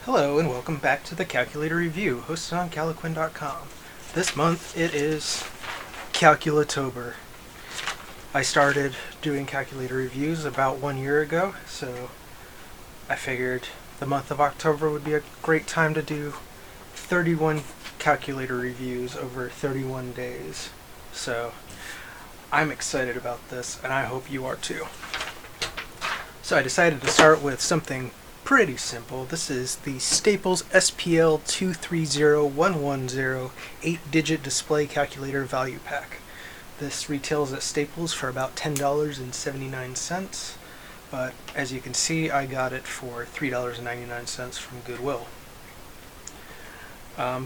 Hello and welcome back to the Calculator Review, hosted on Caliquin.com. This month it is Calculatober. I started doing calculator reviews about 1 year ago, so I figured the month of October would be a great time to do 31 calculator reviews over 31 days. So I'm excited about this, and I hope you are too. So I decided to start with something pretty simple. This is the Staples SPL-230 8-digit display calculator value pack. This retails at Staples for about $10.79, but as you can see, I got it for $3.99 from Goodwill.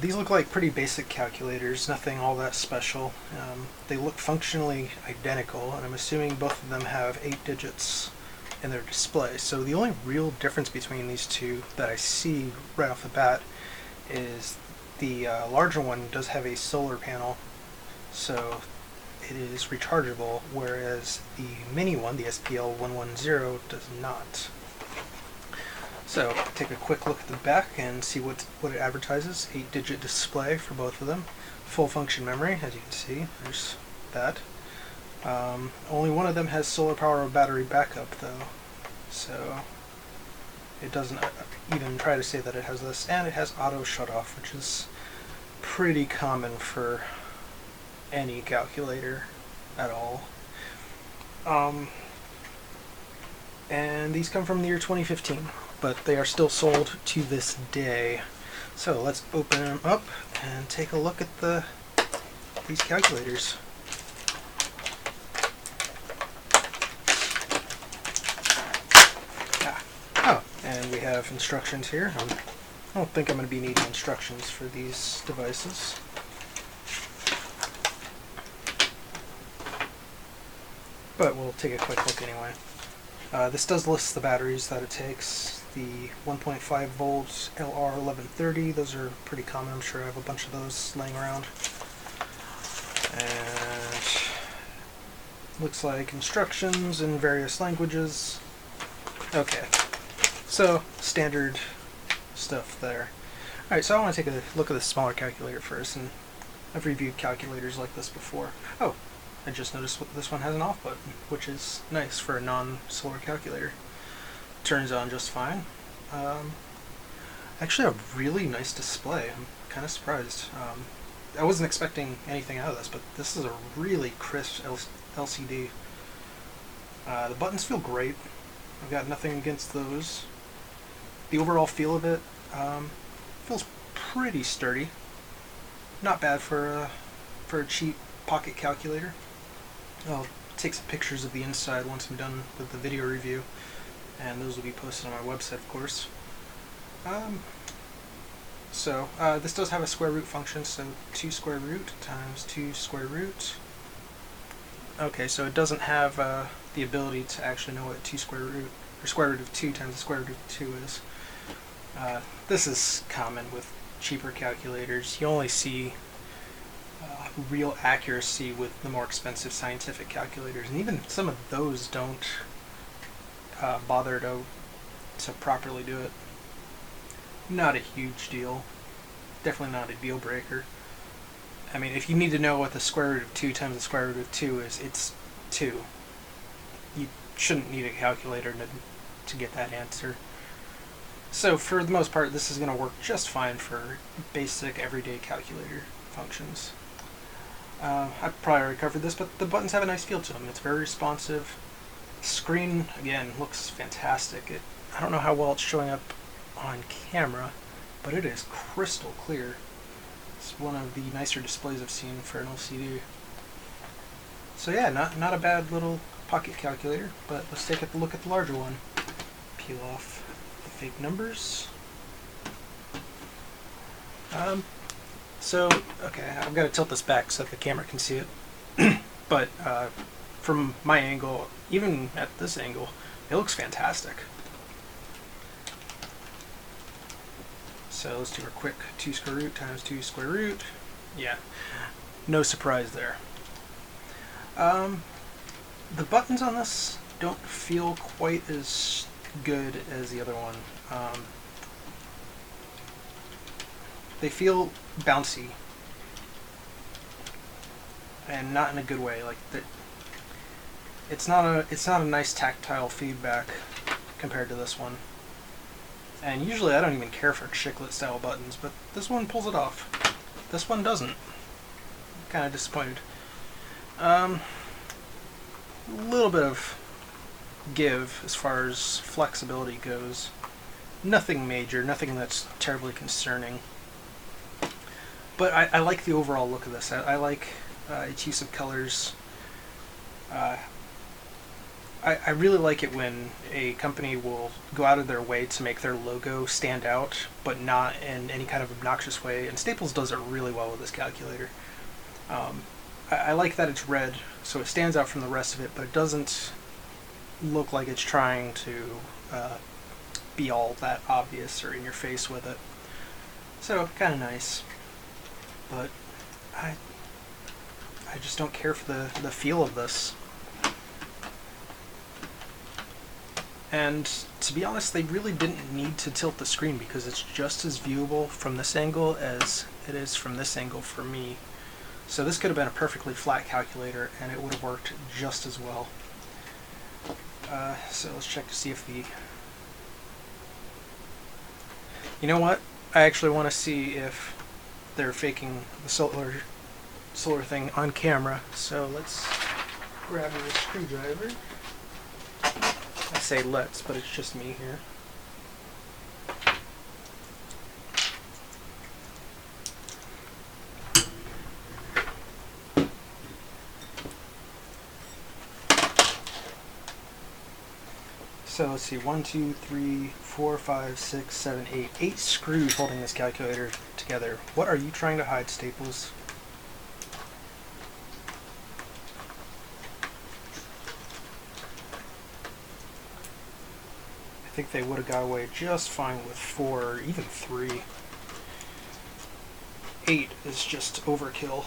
These look like pretty basic calculators, nothing all that special. They look functionally identical, and I'm assuming both of them have 8 digits in their display. So the only real difference between these two that I see right off the bat is the larger one does have a solar panel, so it is rechargeable, whereas the mini one, the SPL-110, does not. So take a quick look at the back and see what it advertises. 8-digit display for both of them. Full function memory, as you can see. There's that. Only one of them has solar power or battery backup though, so it doesn't even try to say that it has this, and it has auto shut off, which is pretty common for any calculator at all. And these come from the year 2015, but they are still sold to this day. So let's open them up and take a look at these calculators. Oh, and we have instructions here. I don't think I'm going to be needing instructions for these devices. But we'll take a quick look anyway. This does list the batteries that it takes. The 1.5 volts LR1130, those are pretty common. I'm sure I have a bunch of those laying around. And looks like instructions in various languages. Okay. So, standard stuff there. Alright, so I want to take a look at the smaller calculator first, and I've reviewed calculators like this before. Oh, I just noticed this one has an off button, which is nice for a non-solar calculator. Turns on just fine. Actually a really nice display. I'm kind of surprised. I wasn't expecting anything out of this, but this is a really crisp LCD. The buttons feel great. I've got nothing against those. The overall feel of it feels pretty sturdy. Not bad for a cheap pocket calculator. I'll take some pictures of the inside once I'm done with the video review, and those will be posted on my website, of course. This does have a square root function, so 2 square root times 2 square root. Okay, so it doesn't have the ability to actually know what 2 square root, or square root of 2 times the square root of 2 is. This is common with cheaper calculators. You only see real accuracy with the more expensive scientific calculators, and even some of those don't bother to properly do it. Not a huge deal. Definitely not a deal breaker. I mean, if you need to know what the square root of 2 times the square root of 2 is, it's 2. You shouldn't need a calculator to get that answer. So for the most part, this is going to work just fine for basic everyday calculator functions. I probably already covered this, but the buttons have a nice feel to them. It's very responsive. The screen, again, looks fantastic. I don't know how well it's showing up on camera, but it is crystal clear. It's one of the nicer displays I've seen for an LCD. So yeah, not a bad little pocket calculator, but let's take a look at the larger one. Peel off the fake numbers. Okay, I've got to tilt this back so that the camera can see it. But from my angle, even at this angle, it looks fantastic. So let's do a quick 2 square root times 2 square root. Yeah, no surprise there. The buttons on this don't feel quite as good as the other one. they feel bouncy, and not in a good way. Like it's not a nice tactile feedback compared to this one. And usually I don't even care for chiclet style buttons, but this one pulls it off. This one doesn't. Kind of disappointed. Little bit of give as far as flexibility goes. Nothing major, nothing that's terribly concerning. But I like the overall look of this. I like its use of colors. I really like it when a company will go out of their way to make their logo stand out, but not in any kind of obnoxious way. And Staples does it really well with this calculator. I like that it's red, so it stands out from the rest of it, but it doesn't look like it's trying to be all that obvious or in your face with it. So, kind of nice. But I just don't care for the feel of this. And to be honest, they really didn't need to tilt the screen because it's just as viewable from this angle as it is from this angle for me. So this could have been a perfectly flat calculator and it would have worked just as well. So let's check to see if the... You know what? I actually want to see if they're faking the solar thing on camera. So let's grab a screwdriver. I say let's, but it's just me here. So let's see, 1, 2, 3, 4, 5, 6, 7, 8. 8 screws holding this calculator together. What are you trying to hide, Staples? I think they would have got away just fine with 4 or even 3. 8 is just overkill.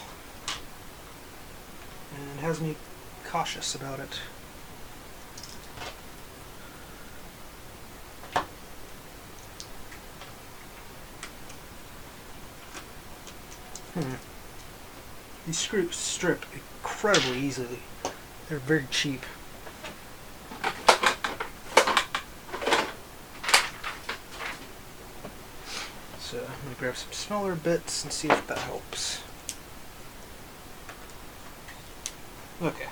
And it has me cautious about it. These screws strip incredibly easily. They're very cheap. So I'm going to grab some smaller bits and see if that helps. Okay.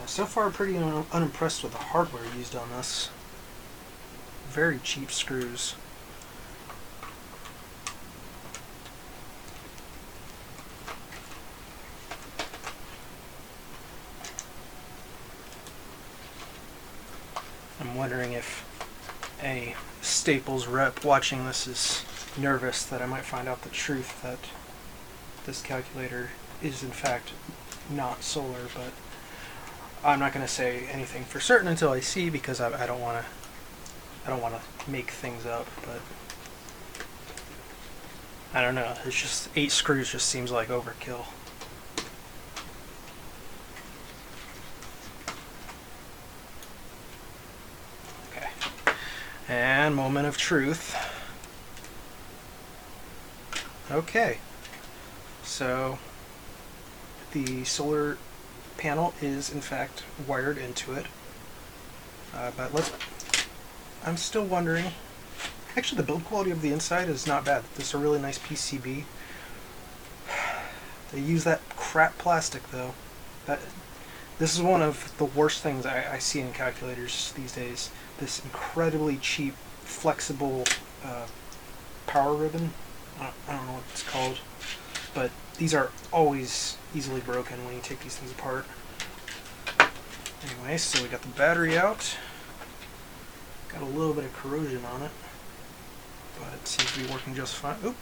So far, pretty unimpressed with the hardware used on this. Very cheap screws. I'm wondering if a Staples rep watching this is nervous that I might find out the truth that this calculator is in fact not solar, but I'm not going to say anything for certain until I see, because I don't want to make things up. But I don't know. It's just 8 screws just seems like overkill. Okay. And moment of truth. Okay. So the solar panel is in fact wired into it, but I'm still wondering. Actually, the build quality of the inside is not bad. This is a really nice PCB. They use that crap plastic though. This is one of the worst things I see in calculators these days. This incredibly cheap, flexible power ribbon. I don't know what it's called, but these are always easily broken when you take these things apart. Anyway, so we got the battery out. Got a little bit of corrosion on it, but it seems to be working just fine. Oop.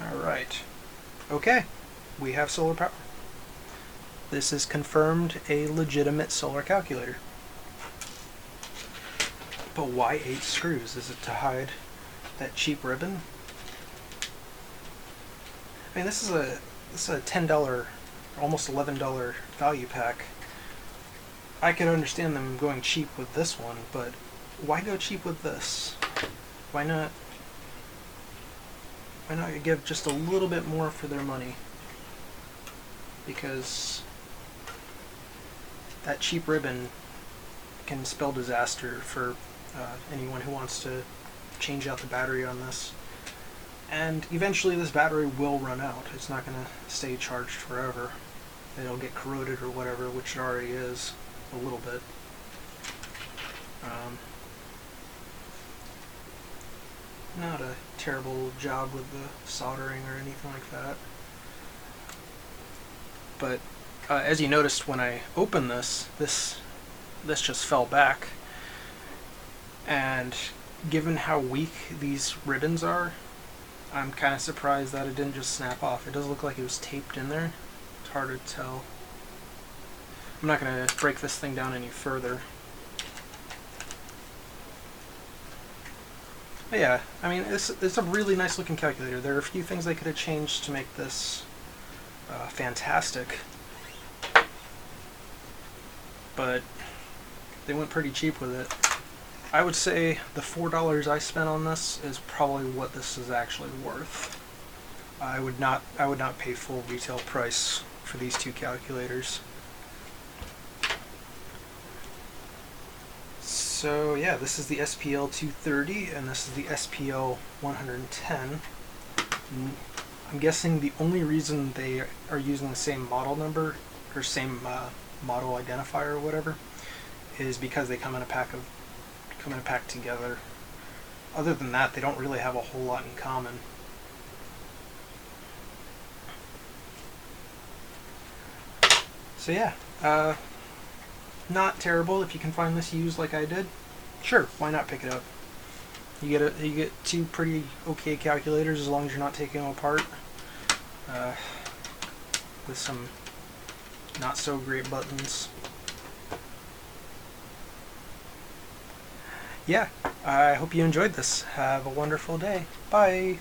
Alright. Okay, we have solar power. This is confirmed a legitimate solar calculator. But why 8 screws? Is it to hide that cheap ribbon? I mean, this is a $10 almost $11 value pack. I could understand them going cheap with this one, but why go cheap with this? Why not give just a little bit more for their money? Because that cheap ribbon can spell disaster for anyone who wants to change out the battery on this. And eventually this battery will run out. It's not going to stay charged forever. It'll get corroded or whatever, which it already is a little bit. Not a terrible job with the soldering or anything like that. But as you noticed when I opened this just fell back. And given how weak these ribbons are, I'm kind of surprised that it didn't just snap off. It does look like it was taped in there. It's hard to tell. I'm not going to break this thing down any further. But yeah, I mean, it's a really nice looking calculator. There are a few things they could have changed to make this fantastic. But they went pretty cheap with it. I would say the $4 I spent on this is probably what this is actually worth. I would not pay full retail price for these two calculators. So yeah, this is the SPL-230 and this is the SPL-110. I'm guessing the only reason they are using the same model number or same model identifier or whatever is because they come in a pack together. Other than that, they don't really have a whole lot in common. So yeah, not terrible. If you can find this used like I did, sure, why not pick it up? You get two pretty okay calculators as long as you're not taking them apart, with some not so great buttons. Yeah, I hope you enjoyed this. Have a wonderful day. Bye.